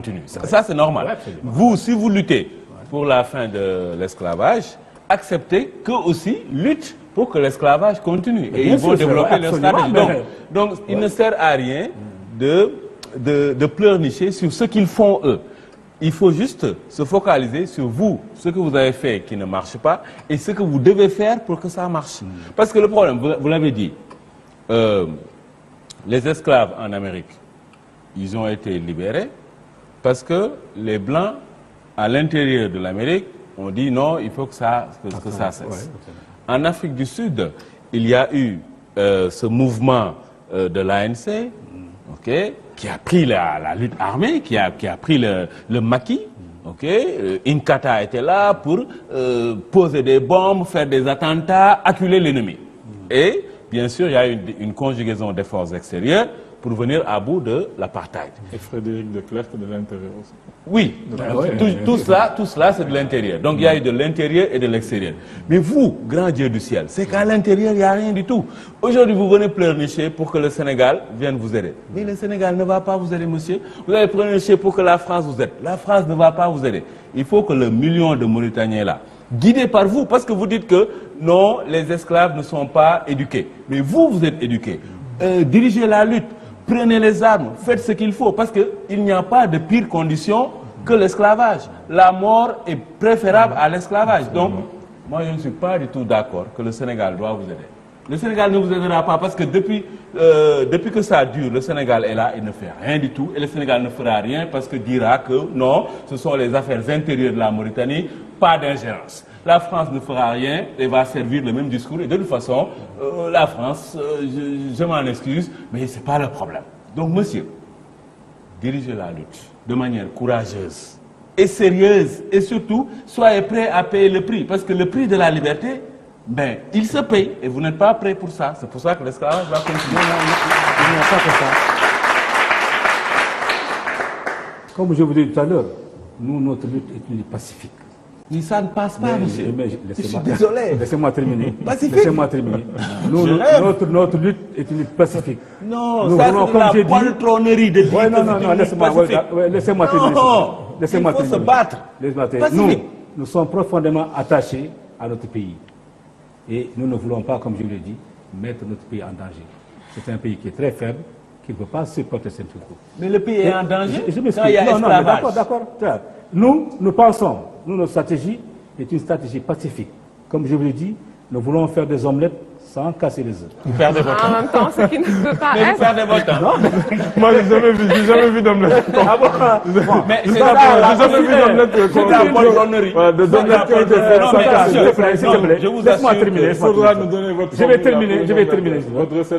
continue. Ça c'est normal. Ouais, vous, si vous luttez pour la fin de l'esclavage, acceptez qu'eux aussi luttent pour que l'esclavage continue. Et ils vont développer leur stratégie. Donc il ne sert à rien de pleurnicher sur ce qu'ils font eux. Il faut juste se focaliser sur vous, ce que vous avez fait qui ne marche pas, et ce que vous devez faire pour que ça marche. Parce que le problème, vous l'avez dit, les esclaves en Amérique, ils ont été libérés parce que les Blancs, à l'intérieur de l'Amérique, ont dit non, il faut que ça cesse. En Afrique du Sud, il y a eu ce mouvement de l'ANC, qui a pris la lutte armée, qui a pris le maquis. Inkatha était là pour poser des bombes, faire des attentats, acculer l'ennemi. Et bien sûr, il y a une conjugaison des forces extérieures pour venir à bout de l'apartheid. Et Frédéric de Klerk de l'intérieur aussi. Oui, tout cela c'est de l'intérieur. Donc il y a eu de l'intérieur et de l'extérieur. Mais vous, grand Dieu du ciel, c'est qu'à l'intérieur, il n'y a rien du tout. Aujourd'hui, vous venez pleurnicher pour que le Sénégal vienne vous aider. Mais le Sénégal ne va pas vous aider, monsieur. Vous allez pleurnicher pour que la France vous aide. La France ne va pas vous aider. Il faut que le million de Mauritaniens là, guidés par vous, parce que vous dites que non, les esclaves ne sont pas éduqués. Mais vous, vous êtes éduqués. Dirigez la lutte. Prenez les armes, faites ce qu'il faut, parce qu'il n'y a pas de pire condition que l'esclavage. La mort est préférable à l'esclavage. Donc, moi, je ne suis pas du tout d'accord que le Sénégal doit vous aider. Le Sénégal ne vous aidera pas parce que depuis que ça dure, le Sénégal est là, il ne fait rien du tout. Et le Sénégal ne fera rien parce que dira que non, ce sont les affaires intérieures de la Mauritanie, pas d'ingérence. La France ne fera rien et va servir le même discours. Et de toute façon, la France, je m'en excuse, mais ce n'est pas le problème. Donc, monsieur, dirigez la lutte de manière courageuse et sérieuse. Et surtout, soyez prêts à payer le prix. Parce que le prix de la liberté, ben, il se paye. Et vous n'êtes pas prêts pour ça. C'est pour ça que l'esclavage va continuer. Il n'y a pas que ça. Comme je vous l'ai dit tout à l'heure, nous, notre lutte est une lutte pacifique. Mais ça ne passe pas, monsieur. Je suis désolé. Laissez-moi terminer. Pacifique. Laissez-moi terminer. Notre lutte est une lutte pacifique. Non, nous ça c'est la poltronnerie de dire non, laissez-moi terminer. Laissez-moi terminer. Il faut se battre. Nous sommes profondément attachés à notre pays. Et nous ne voulons pas, comme je l'ai dit, mettre notre pays en danger. C'est un pays qui est très faible, qui ne peut pas supporter cette chose. Mais le pays est en danger quand il y a esclavage. D'accord. Nous pensons, notre stratégie est une stratégie pacifique. Comme je vous l'ai dit, nous voulons faire des omelettes sans casser les œufs. Vous perdez votre temps. En même temps, ce qui ne peut pas être... vous perdez votre temps. Moi, j'ai jamais vu d'omelette. Mais c'est ça, j'ai jamais vu d'omelette. C'est la poltronnerie. Des omelettes qui ont été faites sans casser. S'il te plaît, je vous laisse-moi terminer. Il faudra nous donner votre Je vais terminer.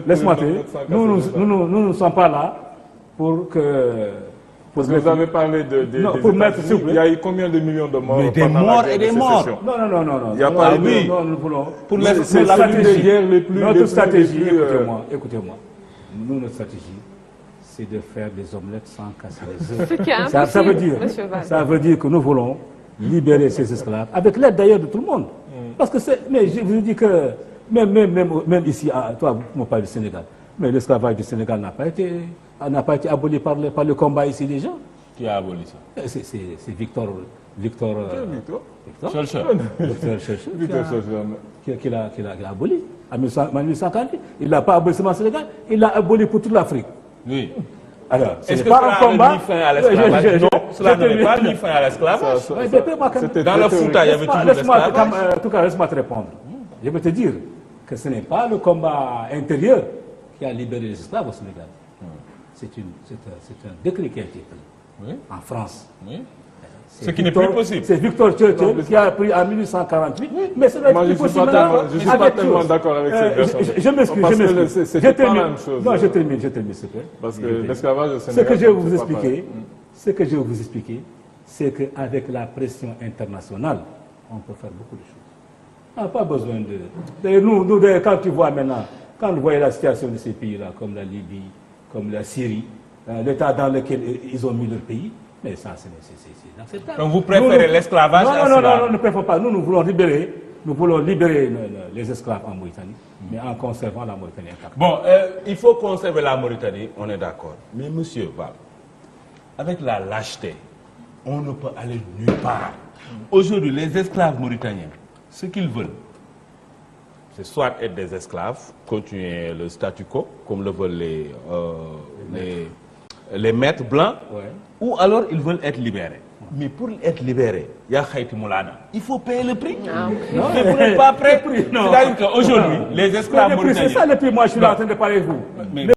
Laisse-moi terminer. Nous ne sommes pas là pour que... Parce que vous avez parlé pour mettre, il y a eu combien de millions de morts? Mais des morts et des morts. Non. Il n'y a pas eu. Nous voulons. Pour la stratégie, notre stratégie, écoutez-moi. Notre stratégie, c'est de faire des omelettes sans casser les œufs. Ce qui est impossible, ça veut dire que nous voulons libérer ces esclaves, avec l'aide d'ailleurs de tout le monde. Parce que mais je vous dis que même ici, toi, vous me parlez du Sénégal, mais l'esclavage du Sénégal n'a pas été aboli par le combat ici des gens. Qui a aboli ça? C'est Victor Schœlcher. Qui l'a aboli en 1848. Il ne l'a pas aboli seulement au Sénégal, il l'a aboli pour toute l'Afrique. Oui. Alors, est-ce que cela a mis fin à l'esclavage? Non, cela n'avait pas mis fin à l'esclavage. Dans le Fouta, il y avait toujours l'esclavage. En tout cas, laisse-moi te répondre. Je veux te dire que ce n'est pas le combat intérieur qui a libéré les esclaves au Sénégal. C'est un décret qui a été pris en France. Oui. Ce qui n'est plus possible. C'est Victor Churchill qui a pris en 1848. Mais ce n'est plus possible maintenant. Je ne suis pas tellement d'accord avec cette personne. Je m'excuse. C'est pas la même chose. Non, je termine, s'il te plaît. Parce que l'esclavage au Sénégal... Ce que je vais vous expliquer, c'est qu'avec la pression internationale, on peut faire beaucoup de choses. On n'a pas besoin de... Nous, quand tu vois maintenant, quand vous voyez la situation de ces pays-là, comme la Libye, comme la Syrie, l'état dans lequel ils ont mis leur pays, mais ça, c'est inacceptable. Donc vous préférez l'esclavage? Non, nous ne préférons pas. Nous voulons libérer les esclaves en Mauritanie, mais en conservant la Mauritanie intacte. Bon, il faut conserver la Mauritanie, on est d'accord. Mais monsieur Val, avec la lâcheté, on ne peut aller nulle part. Aujourd'hui, les esclaves mauritaniens, ce qu'ils veulent, c'est soit être des esclaves, continuer le statu quo, comme le veulent les maîtres blancs, ou alors ils veulent être libérés. Mais pour être libéré, il faut payer le prix. Non, mais vous n'êtes pas prêt. C'est-à-dire qu'aujourd'hui, les esclaves mauritaniens... C'est ça le prix, moi je suis là en train de parler avec vous.